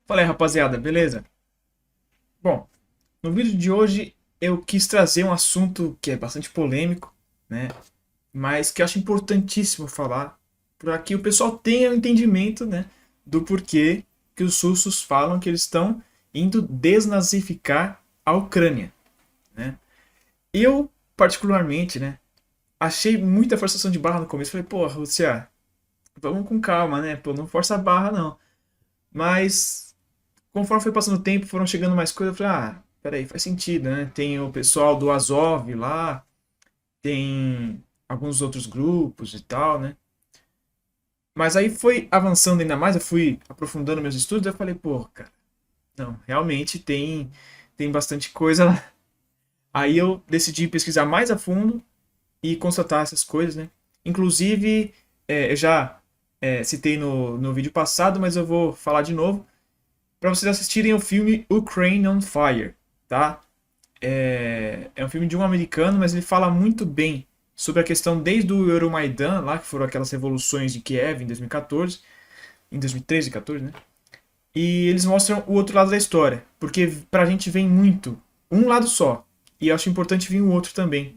Fala aí, rapaziada, beleza? Bom, no vídeo de hoje eu quis trazer um assunto que é bastante polêmico, né? Mas que eu acho importantíssimo falar, para que o pessoal tenha o entendimento, né, do porquê que os russos falam que eles estão indo desnazificar a Ucrânia, né? Eu, particularmente, né, achei muita forçação de barra no começo. Falei, pô, Rússia, vamos com calma, né? Pô, não força a barra, não. Mas conforme foi passando o tempo, foram chegando mais coisas. Eu falei, peraí, faz sentido, né? Tem o pessoal do Azov lá, tem alguns outros grupos e tal, né? Mas aí foi avançando ainda mais, eu fui aprofundando meus estudos, eu falei, pô, cara, não, realmente tem bastante coisa lá. Aí eu decidi pesquisar mais a fundo e constatar essas coisas, né? Inclusive, eu já citei no vídeo passado, mas eu vou falar de novo, para vocês assistirem o filme Ukraine on Fire, tá? É um filme de um americano, mas ele fala muito bem sobre a questão desde o Euromaidan, lá que foram aquelas revoluções de Kiev em 2014, em 2013 e 14, né? E eles mostram o outro lado da história, porque pra gente vem muito um lado só, e eu acho importante vir o outro também.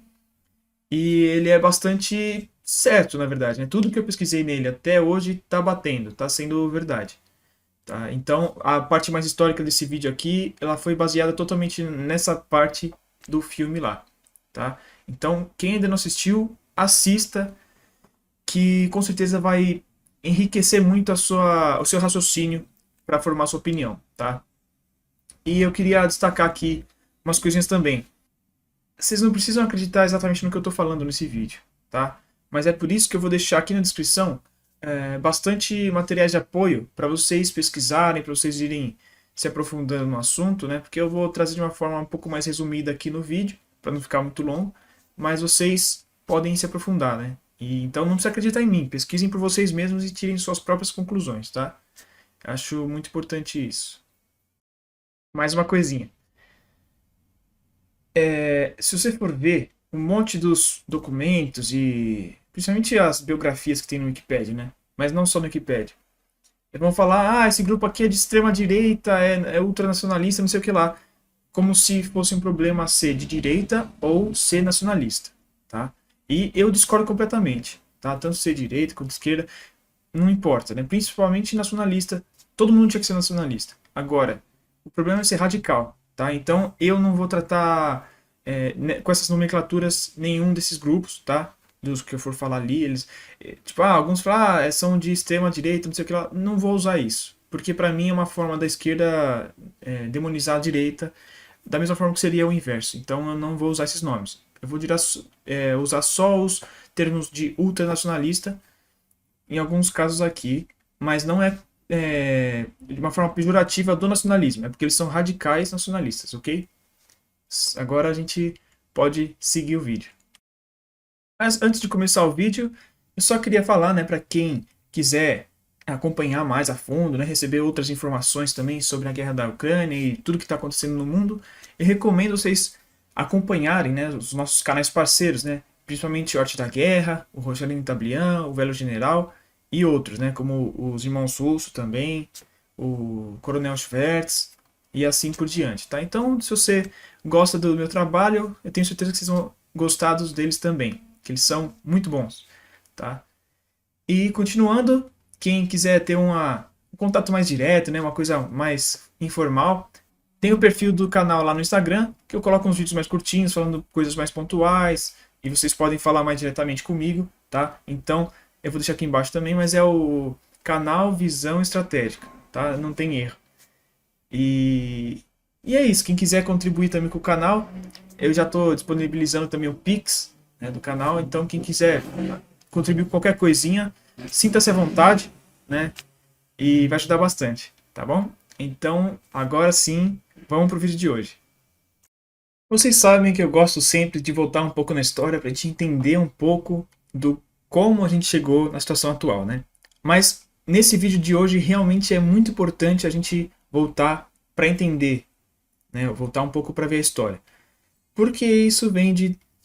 E ele é bastante certo, na verdade, né? Tudo que eu pesquisei nele até hoje tá batendo, tá sendo verdade. Tá? Então, a parte mais histórica desse vídeo aqui, ela foi baseada totalmente nessa parte do filme lá, tá? Então, quem ainda não assistiu, assista, que com certeza vai enriquecer muito o seu raciocínio para formar sua opinião, tá? E eu queria destacar aqui umas coisinhas também. Vocês não precisam acreditar exatamente no que eu estou falando nesse vídeo, tá? Mas é por isso que eu vou deixar aqui na descrição bastante materiais de apoio para vocês pesquisarem, para vocês irem se aprofundando no assunto, né? Porque eu vou trazer de uma forma um pouco mais resumida aqui no vídeo, para não ficar muito longo, mas vocês podem se aprofundar, né? E, então não precisa acreditar em mim, pesquisem por vocês mesmos e tirem suas próprias conclusões, tá? Acho muito importante isso. Mais uma coisinha. Se você for ver um monte dos documentos e principalmente as biografias que tem no Wikipedia, né? Mas não só no Wikipedia. Eles vão falar, esse grupo aqui é de extrema direita, é ultranacionalista, não sei o que lá. Como se fosse um problema ser de direita ou ser nacionalista, tá? E eu discordo completamente, tá? Tanto ser direita quanto esquerda, não importa, né? Principalmente nacionalista, todo mundo tinha que ser nacionalista. Agora, o problema é ser radical, tá? Então eu não vou tratar com essas nomenclaturas nenhum desses grupos, tá? Dos que eu for falar ali, eles, tipo, alguns falam, são de extrema direita, não sei o que lá, não vou usar isso, porque para mim é uma forma da esquerda demonizar a direita, da mesma forma que seria o inverso. Então eu não vou usar esses nomes. Eu vou usar só os termos de ultranacionalista em alguns casos aqui, mas não de uma forma pejorativa do nacionalismo, é porque eles são radicais nacionalistas, ok? Agora a gente pode seguir o vídeo. Mas antes de começar o vídeo, eu só queria falar, né, para quem quiser acompanhar mais a fundo, né, receber outras informações também sobre a guerra da Ucrânia e tudo que está acontecendo no mundo, eu recomendo vocês acompanharem, né, os nossos canais parceiros, né, principalmente o Arte da Guerra, o Rochelino Tablian, o Velho General e outros, né, como os Irmãos Russo também, o Coronel Schwertz e assim por diante, tá? Então, se você gosta do meu trabalho, eu tenho certeza que vocês vão gostar dos deles também, que eles são muito bons, tá? E continuando, quem quiser ter um contato mais direto, né, uma coisa mais informal, tem o perfil do canal lá no Instagram, que eu coloco uns vídeos mais curtinhos, falando coisas mais pontuais, e vocês podem falar mais diretamente comigo, tá? Então, eu vou deixar aqui embaixo também, mas é o canal Visão Estratégica, tá? Não tem erro. E, e é isso, quem quiser contribuir também com o canal, eu já estou disponibilizando também o Pix, né, do canal, então quem quiser contribuir com qualquer coisinha, sinta-se à vontade, né? E vai ajudar bastante, tá bom? Então, agora sim, vamos pro vídeo de hoje. Vocês sabem que eu gosto sempre de voltar um pouco na história para a gente entender um pouco do como a gente chegou na situação atual, né? Mas nesse vídeo de hoje realmente é muito importante a gente voltar para entender, né? Voltar um pouco para ver a história. Porque isso vem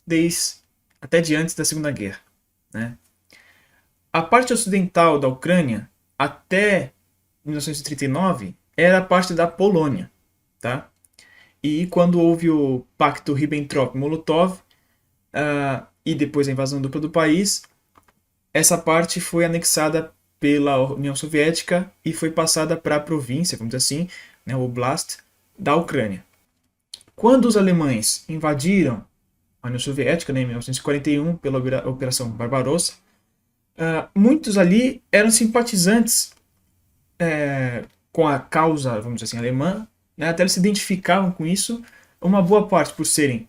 desde até de antes da Segunda Guerra, né? A parte ocidental da Ucrânia, até 1939, era parte da Polônia, tá? E quando houve o Pacto Ribbentrop-Molotov, e depois a invasão dupla do país, essa parte foi anexada pela União Soviética e foi passada para a província, vamos dizer assim, né, o Oblast, da Ucrânia. Quando os alemães invadiram a União Soviética, né, em 1941, pela Operação Barbarossa, muitos ali eram simpatizantes com a causa, vamos dizer assim, alemã, né, até eles se identificavam com isso, uma boa parte por serem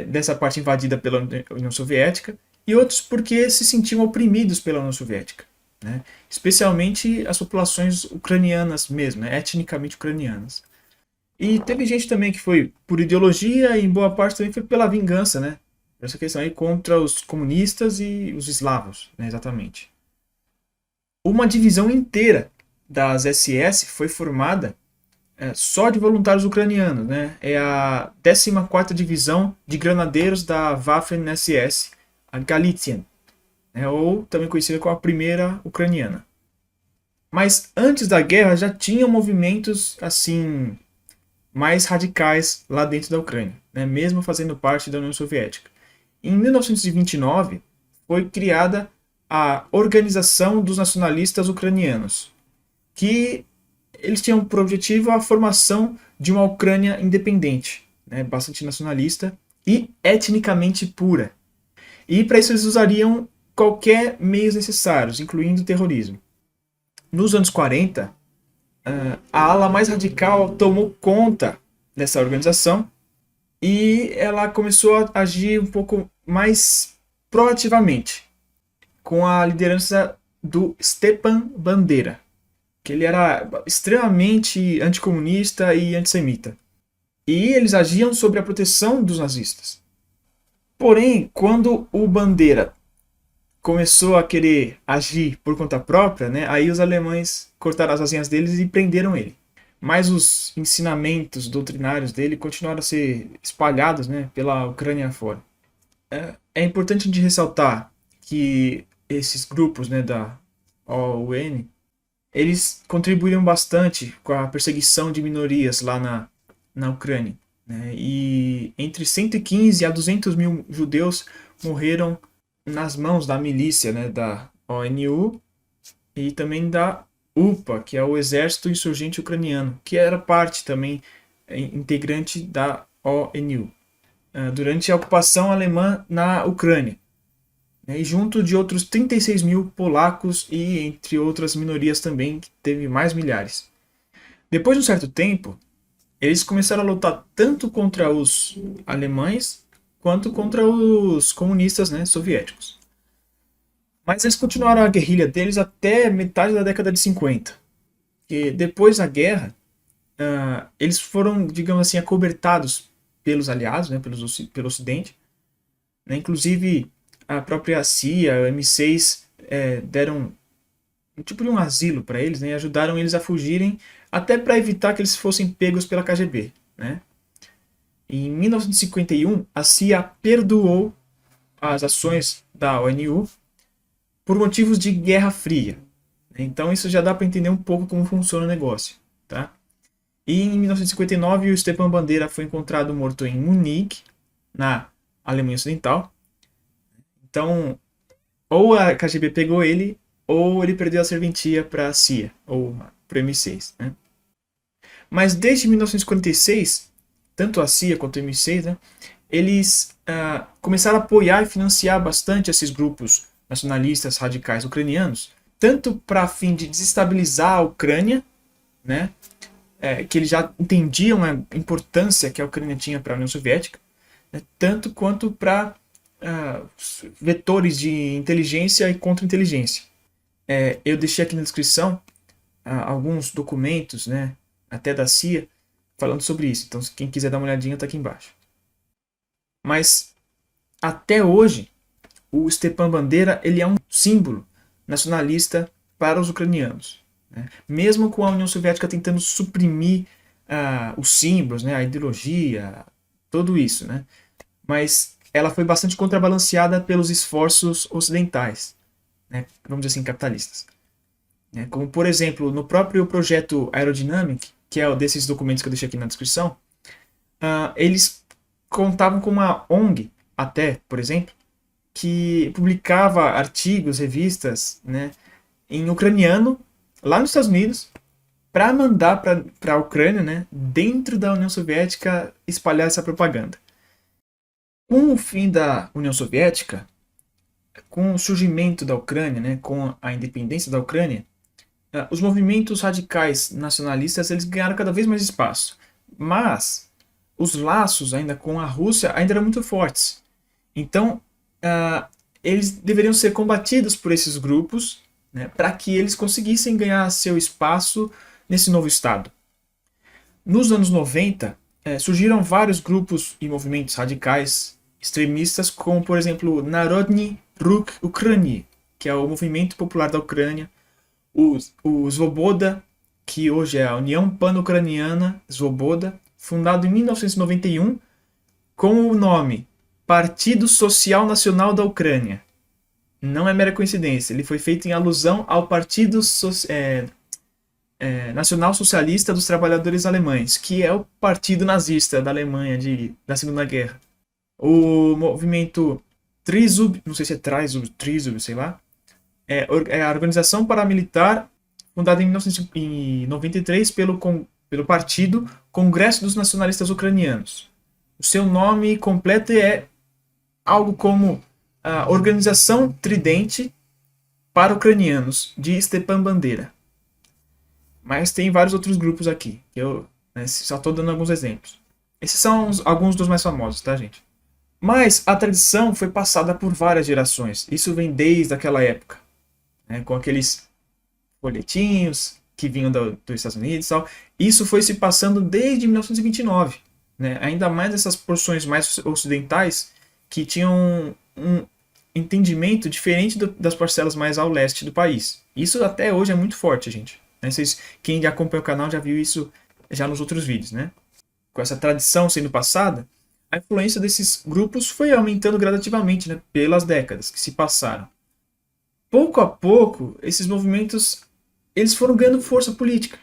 dessa parte invadida pela União Soviética, e outros porque se sentiam oprimidos pela União Soviética, né, especialmente as populações ucranianas mesmo, né, etnicamente ucranianas. E teve gente também que foi por ideologia e em boa parte também foi pela vingança, né? Essa questão aí contra os comunistas e os eslavos, né, exatamente. Uma divisão inteira das SS foi formada só de voluntários ucranianos, né? É a 14ª Divisão de Granadeiros da Waffen-SS, a Galician, né? Ou também conhecida como a Primeira Ucraniana. Mas antes da guerra já tinham movimentos assim mais radicais lá dentro da Ucrânia, né? Mesmo fazendo parte da União Soviética. Em 1929 foi criada a Organização dos Nacionalistas Ucranianos, que eles tinham por objetivo a formação de uma Ucrânia independente, né, bastante nacionalista e etnicamente pura. E para isso eles usariam qualquer meios necessários, incluindo o terrorismo. Nos anos 40, a ala mais radical tomou conta dessa organização e ela começou a agir um pouco mais proativamente, com a liderança do Stepan Bandera, que ele era extremamente anticomunista e antissemita. E eles agiam sob a proteção dos nazistas. Porém, quando o Bandera começou a querer agir por conta própria, né, aí os alemães cortaram as asinhas deles e prenderam ele. Mas os ensinamentos doutrinários dele continuaram a ser espalhados, né, pela Ucrânia afora. É importante de ressaltar que esses grupos, né, da OUN, eles contribuíram bastante com a perseguição de minorias lá na Ucrânia, né? E entre 115 a 200 mil judeus morreram nas mãos da milícia, né, da ONU e também da UPA, que é o Exército Insurgente Ucraniano, que era parte também integrante da ONU, durante a ocupação alemã na Ucrânia, né, e junto de outros 36 mil polacos e entre outras minorias também, que teve mais milhares. Depois de um certo tempo, eles começaram a lutar tanto contra os alemães quanto contra os comunistas, né, soviéticos. Mas eles continuaram a guerrilha deles até metade da década de 50. E depois da guerra, eles foram, digamos assim, acobertados pelos aliados, né, pelo Ocidente, né, inclusive a própria CIA, o M6, deram um tipo de um asilo para eles, né, e ajudaram eles a fugirem, até para evitar que eles fossem pegos pela KGB, né. Em 1951, a CIA perdoou as ações da ONU por motivos de Guerra Fria. Então isso já dá para entender um pouco como funciona o negócio, tá? E em 1959, o Stepan Bandera foi encontrado morto em Munique, na Alemanha Ocidental. Então, ou a KGB pegou ele, ou ele perdeu a serventia para a CIA, ou para o M6, né? Mas desde 1946, tanto a CIA quanto o M6, né, eles começaram a apoiar e financiar bastante esses grupos nacionalistas radicais ucranianos, tanto para fim de desestabilizar a Ucrânia, né, que eles já entendiam a importância que a Ucrânia tinha para a União Soviética, né, tanto quanto para vetores de inteligência e contra-inteligência. Eu deixei aqui na descrição alguns documentos, né, até da CIA, falando sobre isso. Então, se quem quiser dar uma olhadinha, está aqui embaixo. Mas, até hoje, o Stepan Bandera ele é um símbolo nacionalista para os ucranianos, né? Mesmo com a União Soviética tentando suprimir os símbolos, né, a ideologia, tudo isso, né? Mas ela foi bastante contrabalanceada pelos esforços ocidentais, né, vamos dizer assim, capitalistas. né? Como, por exemplo, no próprio projeto Aerodynamic, que é o desses documentos que eu deixei aqui na descrição, eles contavam com uma ONG, até, por exemplo, que publicava artigos, revistas, né, em ucraniano, lá nos Estados Unidos, para mandar para a Ucrânia, né, dentro da União Soviética, espalhar essa propaganda. Com o fim da União Soviética, com o surgimento da Ucrânia, né, com a independência da Ucrânia, os movimentos radicais nacionalistas eles ganharam cada vez mais espaço. Mas os laços ainda com a Rússia ainda eram muito fortes. Então, eles deveriam ser combatidos por esses grupos, né, para que eles conseguissem ganhar seu espaço nesse novo Estado. Nos anos 90, surgiram vários grupos e movimentos radicais extremistas, como, por exemplo, Narodny Ruch Ukraini, que é o movimento popular da Ucrânia, o Svoboda, que hoje é a União Pan-Ucraniana Svoboda, fundado em 1991, com o nome Partido Social Nacional da Ucrânia. Não é mera coincidência, ele foi feito em alusão ao Partido Nacional Socialista dos Trabalhadores Alemães, que é o partido nazista da Alemanha da Segunda Guerra. O movimento Trizub, não sei se é Trizub, sei lá, é a organização paramilitar fundada em 1993 pelo Partido Congresso dos Nacionalistas Ucranianos. O seu nome completo é algo como a Organização Tridente para Ucranianos, de Stepan Bandera. Mas tem vários outros grupos aqui, que eu só estou dando alguns exemplos. Esses são alguns dos mais famosos, tá, gente? Mas a tradição foi passada por várias gerações. Isso vem desde aquela época, né, com aqueles folhetinhos que vinham dos Estados Unidos e tal. Isso foi se passando desde 1929. Né? Ainda mais essas porções mais ocidentais que tinham um entendimento diferente das parcelas mais ao leste do país. Isso até hoje é muito forte, gente. Quem já acompanha o canal já viu isso já nos outros vídeos, né? Com essa tradição sendo passada, a influência desses grupos foi aumentando gradativamente, né, pelas décadas que se passaram. Pouco a pouco, esses movimentos eles foram ganhando força política,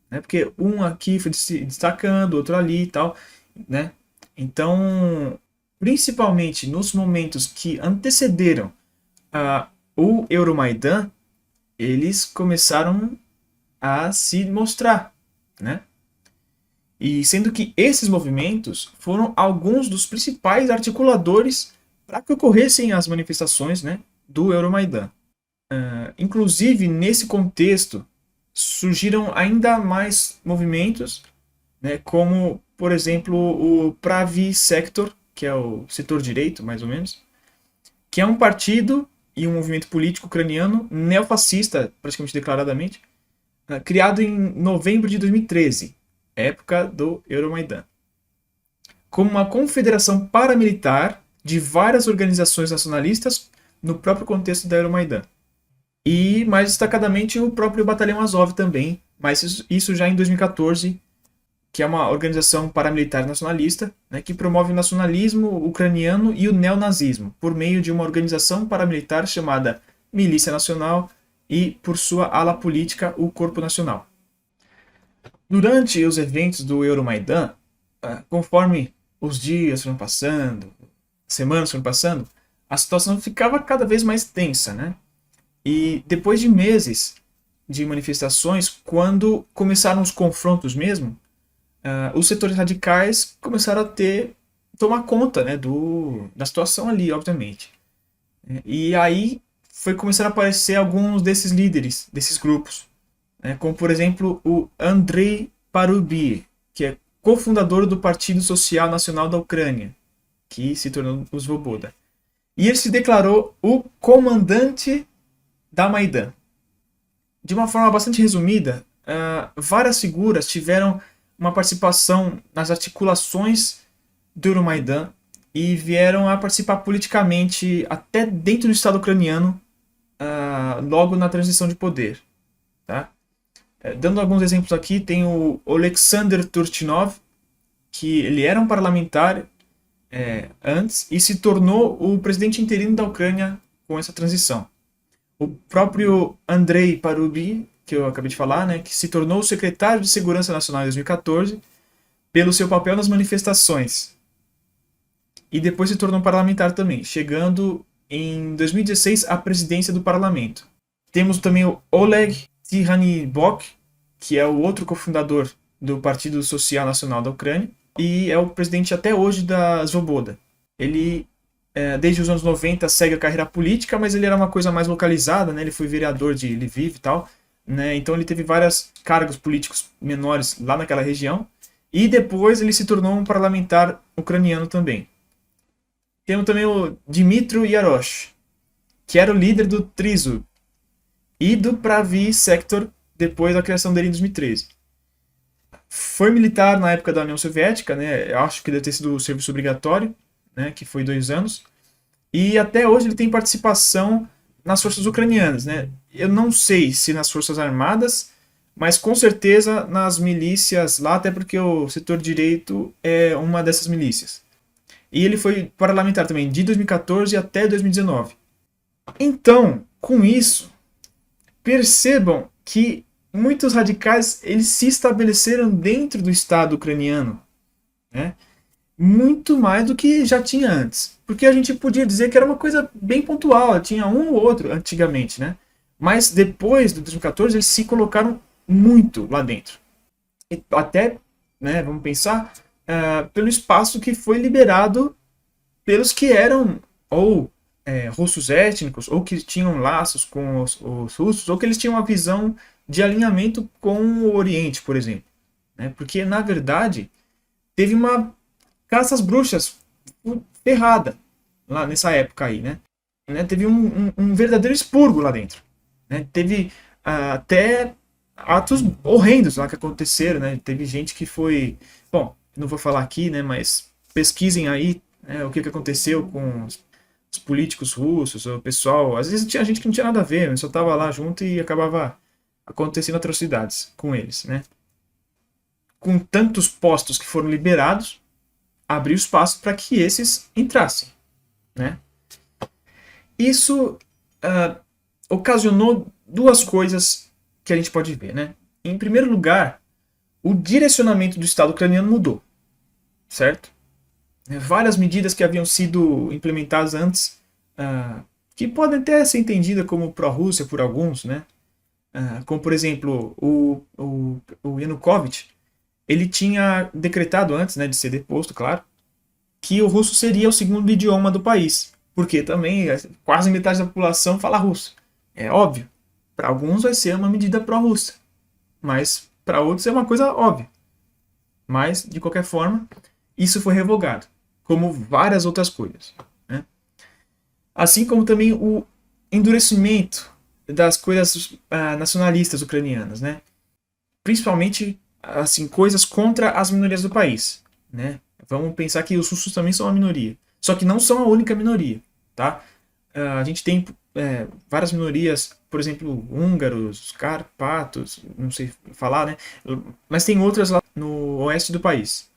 né? Porque um aqui foi se destacando, outro ali e tal, né? Então, principalmente nos momentos que antecederam o Euromaidan, eles começaram a se mostrar, né? E sendo que esses movimentos foram alguns dos principais articuladores para que ocorressem as manifestações, né, do Euromaidan. Inclusive, nesse contexto, surgiram ainda mais movimentos, né, como, por exemplo, o Pravi Sector, que é o setor direito, mais ou menos, que é um partido e um movimento político ucraniano neofascista, praticamente declaradamente, criado em novembro de 2013, época do Euromaidan, como uma confederação paramilitar de várias organizações nacionalistas no próprio contexto da Euromaidan. E, mais destacadamente, o próprio Batalhão Azov também, mas isso já em 2014, que é uma organização paramilitar nacionalista, né, que promove o nacionalismo ucraniano e o neonazismo, por meio de uma organização paramilitar chamada Milícia Nacional e, por sua ala política, o Corpo Nacional. Durante os eventos do Euromaidan, conforme os dias foram passando, semanas foram passando, a situação ficava cada vez mais tensa, né? E depois de meses de manifestações, quando começaram os confrontos mesmo, os setores radicais começaram a tomar conta, né, da situação ali, obviamente. E aí foi começar a aparecer alguns desses líderes, desses grupos, né, como por exemplo o Andrei Parubiy, que é cofundador do Partido Social Nacional da Ucrânia, que se tornou o Svoboda. E ele se declarou o comandante da Maidan. De uma forma bastante resumida, várias figuras tiveram uma participação nas articulações do Euromaidan e vieram a participar politicamente até dentro do Estado ucraniano logo na transição de poder. Tá? Dando alguns exemplos aqui, tem o Oleksandr Turchinov, que ele era um parlamentar antes e se tornou o presidente interino da Ucrânia com essa transição. O próprio Andrei Parubi, que eu acabei de falar, né, que se tornou secretário de Segurança Nacional em 2014 pelo seu papel nas manifestações. E depois se tornou parlamentar também, chegando em 2016 à presidência do parlamento. Temos também o Oleg Tihaniboc, que é o outro cofundador do Partido Social Nacional da Ucrânia, e é o presidente até hoje da Svoboda. Ele, desde os anos 90, segue a carreira política, mas ele era uma coisa mais localizada, né? Ele foi vereador de Lviv e tal, né? Então ele teve vários cargos políticos menores lá naquela região, e depois ele se tornou um parlamentar ucraniano também. Temos também o Dmytro Yarosh, que era o líder do Trizul e do Pravi Sector depois da criação dele em 2013. Foi militar na época da União Soviética, né? Eu acho que deve ter sido o serviço obrigatório, né? Que foi 2 anos. E até hoje ele tem participação nas forças ucranianas, né? Eu não sei se nas forças armadas, mas com certeza nas milícias lá, até porque o setor direito é uma dessas milícias. E ele foi parlamentar também de 2014 até 2019. Então, com isso, percebam que muitos radicais eles se estabeleceram dentro do Estado ucraniano, né? Muito mais do que já tinha antes. Porque a gente podia dizer que era uma coisa bem pontual, tinha um ou outro antigamente, né? Mas depois do 2014 eles se colocaram muito lá dentro. E até, né, vamos pensar, pelo espaço que foi liberado pelos que eram ou russos étnicos, ou que tinham laços com os russos, ou que eles tinham uma visão de alinhamento com o Oriente, por exemplo. Né? Porque, na verdade, teve uma caça às bruxas ferrada lá nessa época aí. Né? Teve um verdadeiro expurgo lá dentro. Né? Teve até atos horrendos lá que aconteceram. Né? Teve gente que foi... Bom, não vou falar aqui, né, mas pesquisem aí o que aconteceu com os políticos russos, o pessoal. Às vezes tinha gente que não tinha nada a ver, só estava lá junto e acabava acontecendo atrocidades com eles, né? Com tantos postos que foram liberados, abriu espaço para que esses entrassem, né? Isso ocasionou 2 coisas que a gente pode ver, né? Em primeiro lugar, o direcionamento do Estado ucraniano mudou, certo? Várias medidas que haviam sido implementadas antes, que podem até ser entendidas como pró-Rússia por alguns, né? Como, por exemplo, o Yanukovych, ele tinha decretado antes, né, de ser deposto, claro, que o russo seria o segundo idioma do país, porque também quase metade da população fala russo. É óbvio, para alguns vai ser uma medida pró-russa, mas para outros é uma coisa óbvia. Mas, de qualquer forma, isso foi revogado, como várias outras coisas. Né? Assim como também o endurecimento das coisas nacionalistas ucranianas, né? Principalmente assim, coisas contra as minorias do país. Né? Vamos pensar que os russos também são uma minoria, só que não são a única minoria. Tá? A gente tem várias minorias, por exemplo, húngaros, carpatos, não sei falar, né? Mas tem outras lá no oeste do país.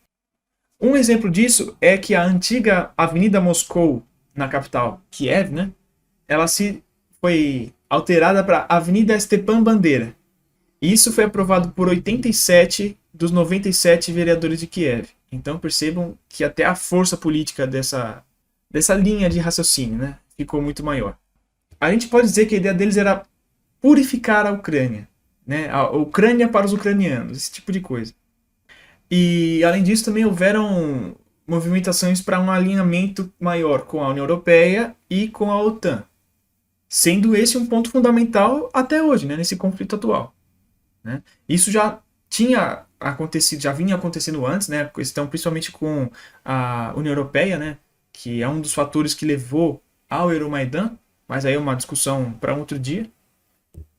Um exemplo disso é que a antiga Avenida Moscou, na capital, Kiev, né, ela foi alterada para Avenida Stepan Bandera. Isso foi aprovado por 87 dos 97 vereadores de Kiev. Então percebam que até a força política dessa linha de raciocínio, né, ficou muito maior. A gente pode dizer que a ideia deles era purificar a Ucrânia, né, a Ucrânia para os ucranianos, esse tipo de coisa. E, além disso, também houveram movimentações para um alinhamento maior com a União Europeia e com a OTAN, sendo esse um ponto fundamental até hoje, né, nesse conflito atual. Né? Isso já tinha acontecido, já vinha acontecendo antes, né, questão principalmente com a União Europeia, né, que é um dos fatores que levou ao Euromaidan, mas aí é uma discussão para um outro dia.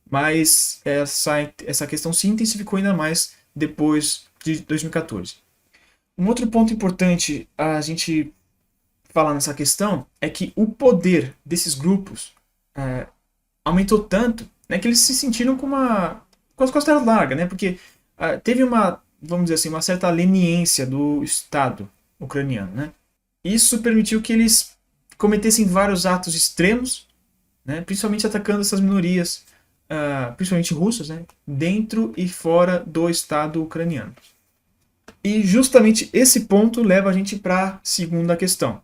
Mas essa questão se intensificou ainda mais depois de 2014. Um outro ponto importante a gente falar nessa questão é que o poder desses grupos aumentou tanto, né, que eles se sentiram com as costas largas, né, porque teve vamos dizer assim, uma certa leniência do Estado ucraniano. Né. Isso permitiu que eles cometessem vários atos extremos, né? Principalmente atacando essas minorias, principalmente russas, né? Dentro e fora do Estado ucraniano. E justamente esse ponto leva a gente para a segunda questão.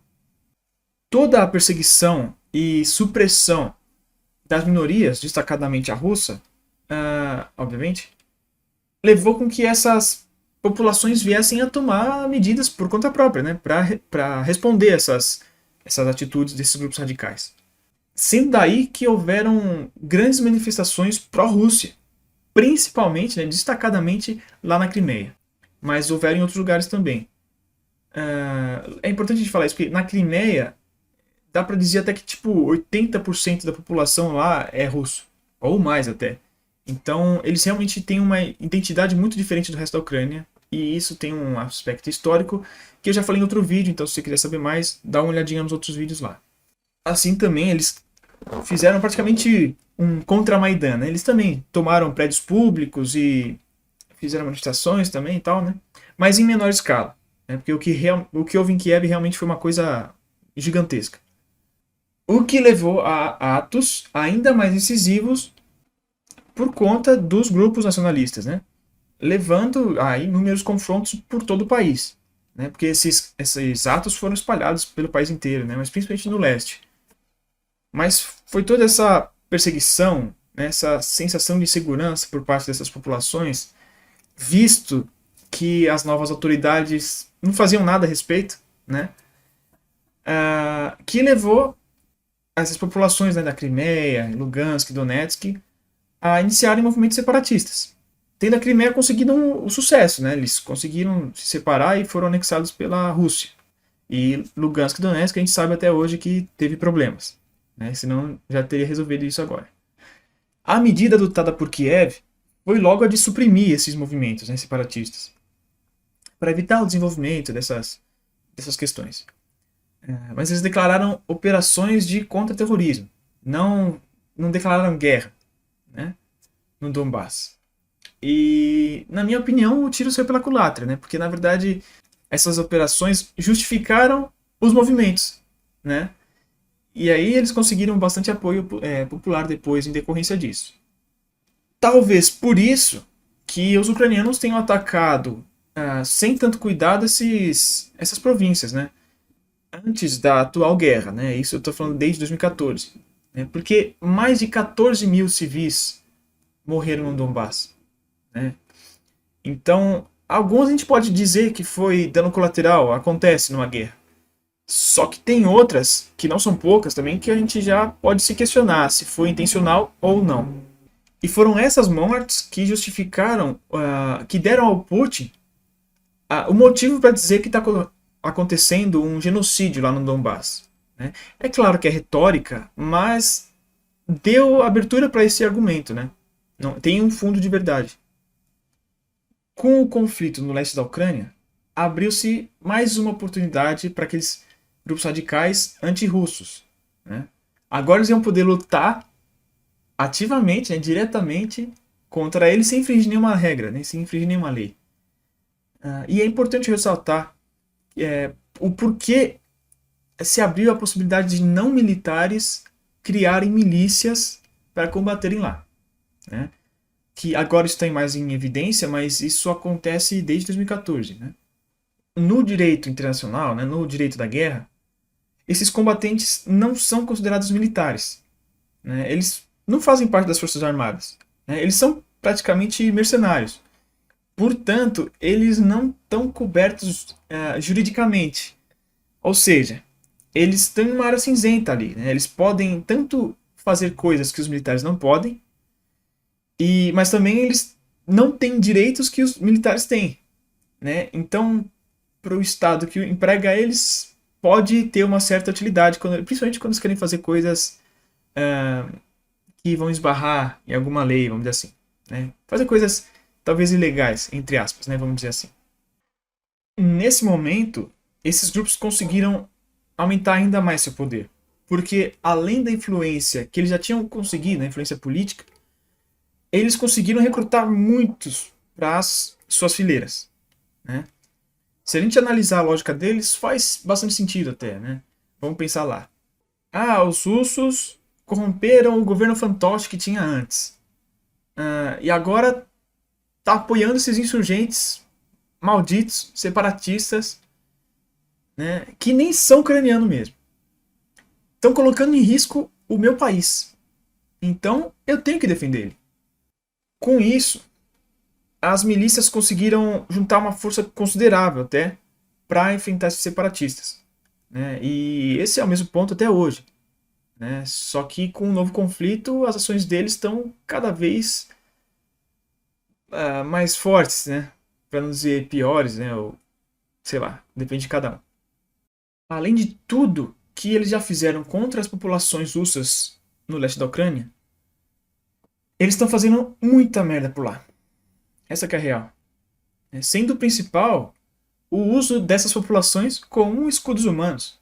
Toda a perseguição e supressão das minorias, destacadamente a russa, obviamente, levou com que essas populações viessem a tomar medidas por conta própria, né, para responder essas atitudes desses grupos radicais. Sendo daí que houveram grandes manifestações pró-Rússia, principalmente, né, destacadamente lá na Crimeia, mas houveram em outros lugares também. É importante a gente falar isso, porque na Crimeia dá para dizer até que tipo 80% da população lá é russo, ou mais até. Então, eles realmente têm uma identidade muito diferente do resto da Ucrânia, e isso tem um aspecto histórico que eu já falei em outro vídeo, então se você quiser saber mais, dá uma olhadinha nos outros vídeos lá. Assim também, eles fizeram praticamente um contra-Maidan, né? Eles também tomaram prédios públicos e fizeram manifestações também e tal, né? Mas em menor escala, né? Porque o que houve em Kiev realmente foi uma coisa gigantesca. O que levou a atos ainda mais incisivos por conta dos grupos nacionalistas, né? Levando a inúmeros confrontos por todo o país, né? Porque esses atos foram espalhados pelo país inteiro, né? Mas principalmente no leste. Mas foi toda essa perseguição, né? Essa sensação de insegurança por parte dessas populações, visto que as novas autoridades não faziam nada a respeito, né? Que levou essas populações, né, da Crimeia, Lugansk, Donetsk, a iniciarem movimentos separatistas. Tendo a Crimeia conseguido o sucesso, né? Eles conseguiram se separar e foram anexados pela Rússia. E Lugansk e Donetsk a gente sabe até hoje que teve problemas, né? Senão já teria resolvido isso agora. A medida adotada por Kiev foi logo a de suprimir esses movimentos, né, separatistas, para evitar o desenvolvimento dessas questões. Mas eles declararam operações de contra-terrorismo, não declararam guerra, né, no Donbass. E, na minha opinião, o tiro saiu pela culatra, né? Porque, na verdade, essas operações justificaram os movimentos, né? E aí eles conseguiram bastante apoio popular depois em decorrência disso. Talvez por isso que os ucranianos tenham atacado sem tanto cuidado essas províncias, né? Antes da atual guerra, né? Isso eu estou falando desde 2014. Né? Porque mais de 14 mil civis morreram no Donbass. Né? Então, alguns a gente pode dizer que foi dano colateral, acontece numa guerra. Só que tem outras, que não são poucas também, que a gente já pode se questionar se foi intencional ou não. E foram essas mortes que justificaram, que deram ao Putin o motivo para dizer que está acontecendo um genocídio lá no Donbass. Né? É claro que é retórica, mas deu abertura para esse argumento. Né? Não, tem um fundo de verdade. Com o conflito no leste da Ucrânia, abriu-se mais uma oportunidade para aqueles grupos radicais antirrussos. Né? Agora eles iam poder lutar ativamente, né, diretamente, contra eles sem infringir nenhuma regra, né, sem infringir nenhuma lei. E é importante ressaltar o porquê se abriu a possibilidade de não militares criarem milícias para combaterem lá. Né? Que agora está mais em evidência, mas isso acontece desde 2014. Né? No direito internacional, né, no direito da guerra, esses combatentes não são considerados militares. Né? Eles não fazem parte das Forças Armadas. Né? Eles são praticamente mercenários. Portanto, eles não estão cobertos juridicamente. Ou seja, eles estão em uma área cinzenta ali. Né? Eles podem tanto fazer coisas que os militares não podem, mas também eles não têm direitos que os militares têm. Né? Então, para o Estado que emprega eles, pode ter uma certa utilidade, principalmente quando eles querem fazer coisas que vão esbarrar em alguma lei, vamos dizer assim. Né? Fazer coisas talvez ilegais, entre aspas, né? Vamos dizer assim. Nesse momento, esses grupos conseguiram aumentar ainda mais seu poder. Porque além da influência que eles já tinham conseguido, a influência política, eles conseguiram recrutar muitos para as suas fileiras. Né? Se a gente analisar a lógica deles, faz bastante sentido até. Né? Vamos pensar lá. Os russos corromperam o governo fantoche que tinha antes. E agora está apoiando esses insurgentes malditos, separatistas, né, que nem são ucranianos mesmo. Estão colocando em risco o meu país. Então eu tenho que defender ele. Com isso, as milícias conseguiram juntar uma força considerável até para enfrentar esses separatistas, né? E esse é o mesmo ponto até hoje, né? Só que com o novo conflito, as ações deles estão cada vez mais fortes, né? Para não dizer piores, né? Ou sei lá, depende de cada um. Além de tudo que eles já fizeram contra as populações russas no leste da Ucrânia, eles estão fazendo muita merda por lá. Essa que é a real. Sendo o principal o uso dessas populações como escudos humanos.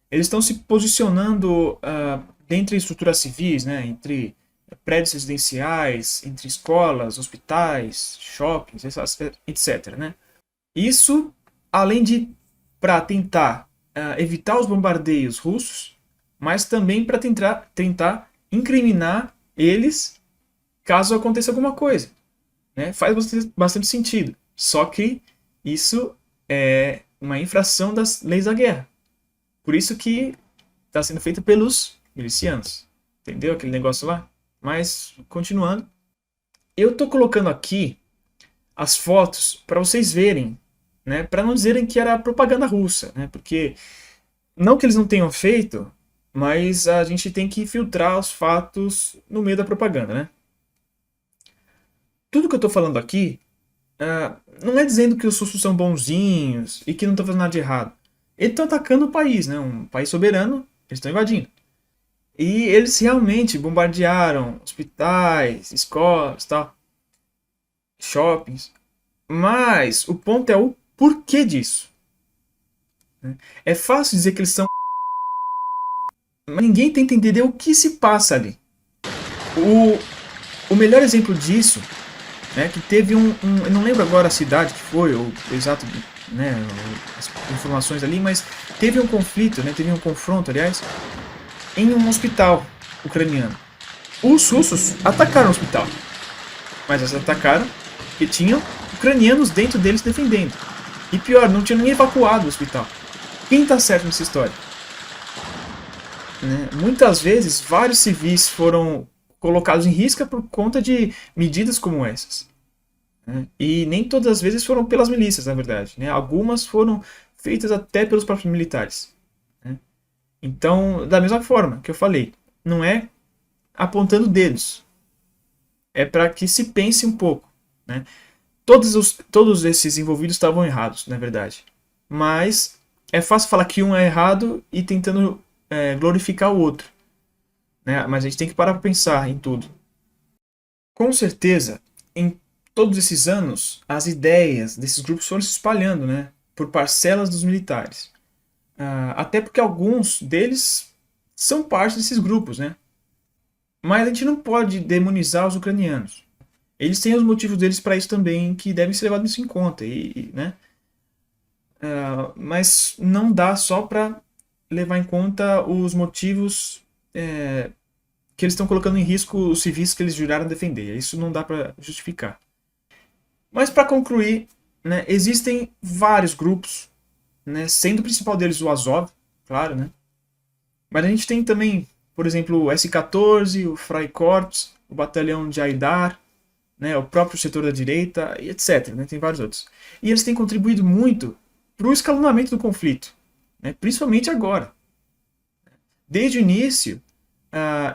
Eles estão se posicionando entre estruturas civis, né, entre prédios residenciais, entre escolas, hospitais, shoppings, etc. Né? Isso, além de para tentar evitar os bombardeios russos, mas também para tentar incriminar eles caso aconteça alguma coisa. Né? Faz bastante sentido. Só que isso é uma infração das leis da guerra. Por isso que está sendo feita pelos milicianos. Entendeu aquele negócio lá? Mas, continuando. Eu estou colocando aqui as fotos para vocês verem, né? Para não dizerem que era propaganda russa, né? Porque, não que eles não tenham feito, mas a gente tem que filtrar os fatos no meio da propaganda, né? Tudo que eu estou falando aqui não é dizendo que os russos são bonzinhos e que não estão fazendo nada de errado. Eles estão atacando o país, né? Um país soberano, eles estão invadindo. E eles realmente bombardearam hospitais, escolas, tal, shoppings. Mas o ponto é o porquê disso. É fácil dizer que eles são, mas ninguém tenta entender o que se passa ali. O melhor exemplo disso, né, que teve eu não lembro agora a cidade que foi, o exato, né, as informações ali, mas teve um conflito, né, teve um confronto, aliás, em um hospital ucraniano. Os russos atacaram o hospital, mas eles atacaram e tinham ucranianos dentro deles defendendo. E pior, não tinha nem evacuado o hospital. Quem está certo nessa história? Né? Muitas vezes, vários civis foram colocados em risco por conta de medidas como essas. Né? E nem todas as vezes foram pelas milícias, na verdade. Né? Algumas foram feitas até pelos próprios militares. Né? Então, da mesma forma que eu falei, não é apontando dedos. É para que se pense um pouco. Né? Todos esses envolvidos estavam errados, na verdade. Mas é fácil falar que um é errado e tentando glorificar o outro. Né? Mas a gente tem que parar para pensar em tudo. Com certeza, em todos esses anos, as ideias desses grupos foram se espalhando, né? Por parcelas dos militares. Até porque alguns deles são parte desses grupos, né? Mas a gente não pode demonizar os ucranianos. Eles têm os motivos deles para isso também, que devem ser levados em conta. Né? Mas não dá só para levar em conta os motivos que eles estão colocando em risco os civis que eles juraram defender. Isso não dá para justificar. Mas para concluir, né, existem vários grupos, né, sendo o principal deles o Azov, claro, né? Mas a gente tem também, por exemplo, o S-14, o Freikorps, o Batalhão de Aidar, né, o próprio setor da direita, e etc. Né, tem vários outros. E eles têm contribuído muito para o escalonamento do conflito, né, principalmente agora. Desde o início,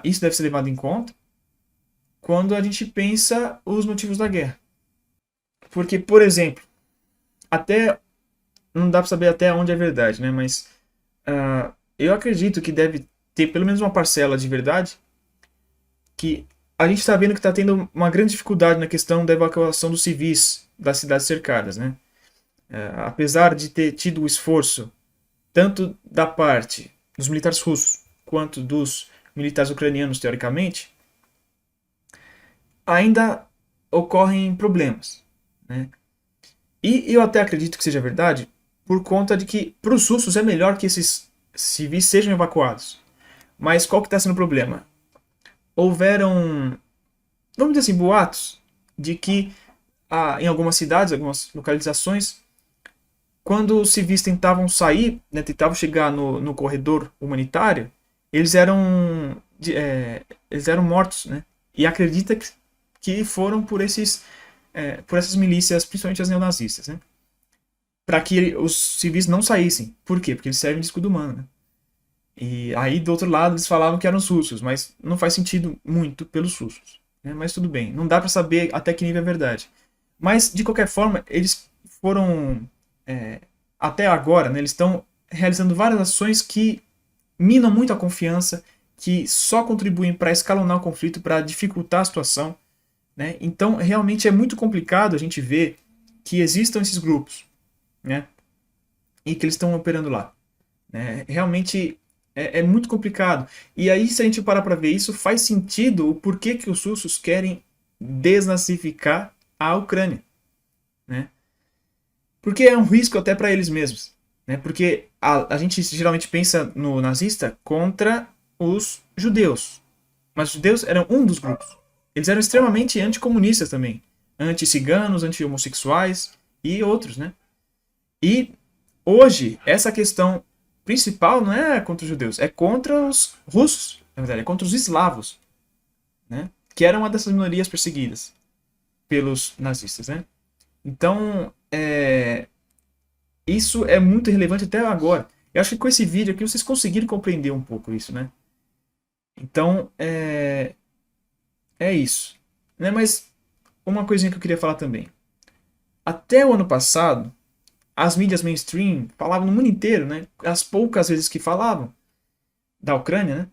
isso deve ser levado em conta quando a gente pensa os motivos da guerra. Porque, por exemplo, até não dá para saber até onde é verdade, né, mas eu acredito que deve ter pelo menos uma parcela de verdade que a gente está vendo que está tendo uma grande dificuldade na questão da evacuação dos civis das cidades cercadas, né? Apesar de ter tido o esforço tanto da parte dos militares russos quanto dos militares ucranianos, teoricamente, ainda ocorrem problemas, né? E eu até acredito que seja verdade por conta de que para os russos é melhor que esses civis sejam evacuados. Mas qual que está sendo o problema? houveram, vamos dizer assim, boatos de que em algumas cidades, algumas localizações, quando os civis tentavam sair, né, tentavam chegar no corredor humanitário, eles eram, eles eram mortos, né? E acredita que foram por essas milícias, principalmente as neonazistas, né? Para que os civis não saíssem. Por quê? Porque eles servem de escudo humano, né? E aí, do outro lado, eles falavam que eram os russos, mas não faz sentido muito pelos russos, né? Mas tudo bem, não dá para saber até que nível é verdade. Mas, de qualquer forma, eles foram, até agora, né, eles estão realizando várias ações que minam muito a confiança, que só contribuem para escalonar o conflito, para dificultar a situação, né? Então, realmente é muito complicado a gente ver que existam esses grupos, né? E que eles estão operando lá, né? Realmente é muito complicado. E aí, se a gente parar para ver isso, faz sentido o porquê que os russos querem desnazificar a Ucrânia, né? Porque é um risco até para eles mesmos, né? Porque a gente geralmente pensa no nazista contra os judeus, mas os judeus eram um dos grupos. Eles eram extremamente anticomunistas também, anti-ciganos, anti-homossexuais e outros, né? E hoje essa questão principal não é contra os judeus, é contra os russos, na verdade, é contra os eslavos, né? Que eram uma dessas minorias perseguidas pelos nazistas, né? Então, isso é muito relevante até agora. Eu acho que com esse vídeo aqui vocês conseguiram compreender um pouco isso, né? Então, é isso, né? Mas uma coisinha que eu queria falar também. Até o ano passado, as mídias mainstream falavam no mundo inteiro, né? As poucas vezes que falavam da Ucrânia, né?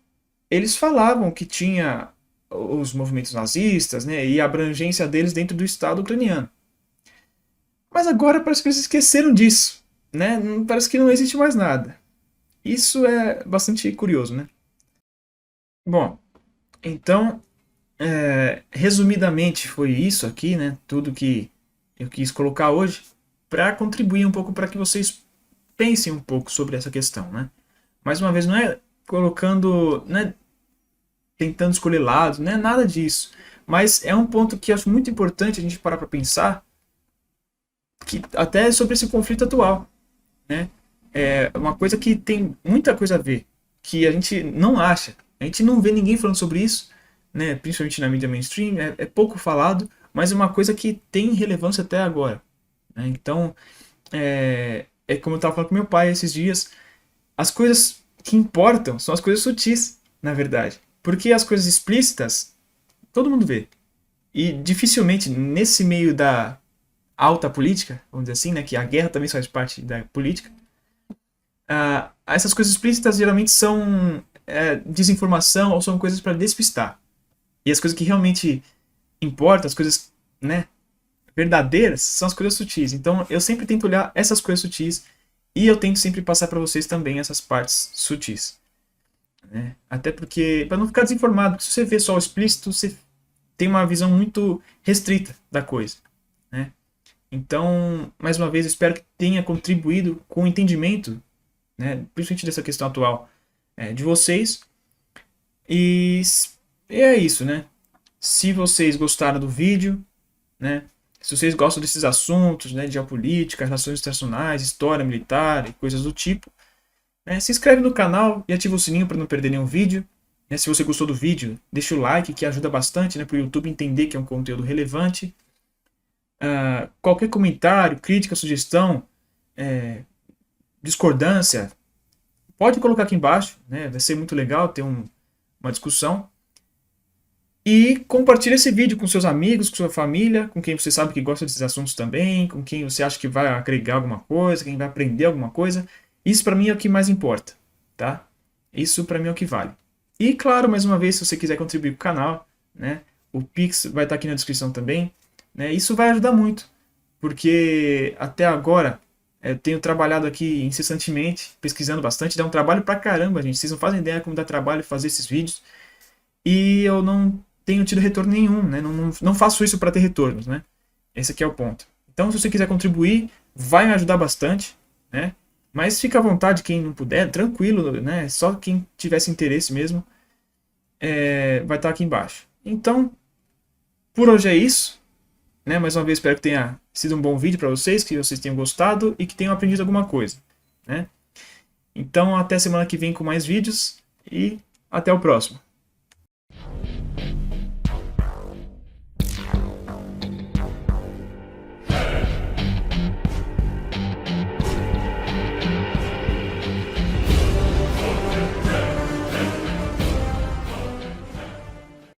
Eles falavam que tinha os movimentos nazistas, né? E a abrangência deles dentro do Estado ucraniano. Mas agora parece que eles esqueceram disso, né? Parece que não existe mais nada. Isso é bastante curioso, né? Bom, então, resumidamente foi isso aqui, né? Tudo que eu quis colocar hoje para contribuir um pouco para que vocês pensem um pouco sobre essa questão, né? Mais uma vez, não é colocando, né, tentando escolher lados, não é nada disso. Mas é um ponto que eu acho muito importante a gente parar para pensar, que até sobre esse conflito atual, né? É uma coisa que tem muita coisa a ver, que a gente não acha, a gente não vê ninguém falando sobre isso, né? Principalmente na mídia mainstream, é pouco falado, mas é uma coisa que tem relevância até agora, né? Então, como eu estava falando com meu pai esses dias, as coisas que importam são as coisas sutis, na verdade. Porque as coisas explícitas, todo mundo vê. E dificilmente, nesse meio da alta política, vamos dizer assim, né, que a guerra também faz parte da política, essas coisas explícitas geralmente são desinformação ou são coisas para despistar. E as coisas que realmente importam, as coisas, né, verdadeiras, são as coisas sutis. Então eu sempre tento olhar essas coisas sutis e eu tento sempre passar para vocês também essas partes sutis, né? Até porque, para não ficar desinformado, porque se você vê só o explícito, você tem uma visão muito restrita da coisa, né? Então, mais uma vez, eu espero que tenha contribuído com o entendimento, né, principalmente dessa questão atual, de vocês. E é isso, né? Se vocês gostaram do vídeo, né? Se vocês gostam desses assuntos, né, de geopolítica, relações internacionais, história militar e coisas do tipo, né, se inscreve no canal e ativa o sininho para não perder nenhum vídeo. Né? Se você gostou do vídeo, deixa o like, que ajuda bastante, né, para o YouTube entender que é um conteúdo relevante. Qualquer comentário, crítica, sugestão, discordância, pode colocar aqui embaixo, né? Vai ser muito legal ter uma discussão. E compartilhe esse vídeo com seus amigos, com sua família, com quem você sabe que gosta desses assuntos também, com quem você acha que vai agregar alguma coisa, quem vai aprender alguma coisa. Isso para mim é o que mais importa, tá? Isso para mim é o que vale. E claro, mais uma vez, se você quiser contribuir com o canal, né, o Pix vai estar aqui na descrição também, né? Isso vai ajudar muito, porque até agora eu tenho trabalhado aqui incessantemente, pesquisando bastante, dá um trabalho pra caramba, gente. Vocês não fazem ideia como dá trabalho fazer esses vídeos. E eu não tenho tido retorno nenhum, né? Não faço isso para ter retornos, né? Esse aqui é o ponto. Então, se você quiser contribuir, vai me ajudar bastante, né? Mas fica à vontade, quem não puder, tranquilo, né? Só quem tivesse interesse mesmo. vai estar aqui embaixo. Então, por hoje é isso. Né? Mais uma vez, espero que tenha sido um bom vídeo para vocês, que vocês tenham gostado e que tenham aprendido alguma coisa. Né? Então, até semana que vem com mais vídeos e até o próximo.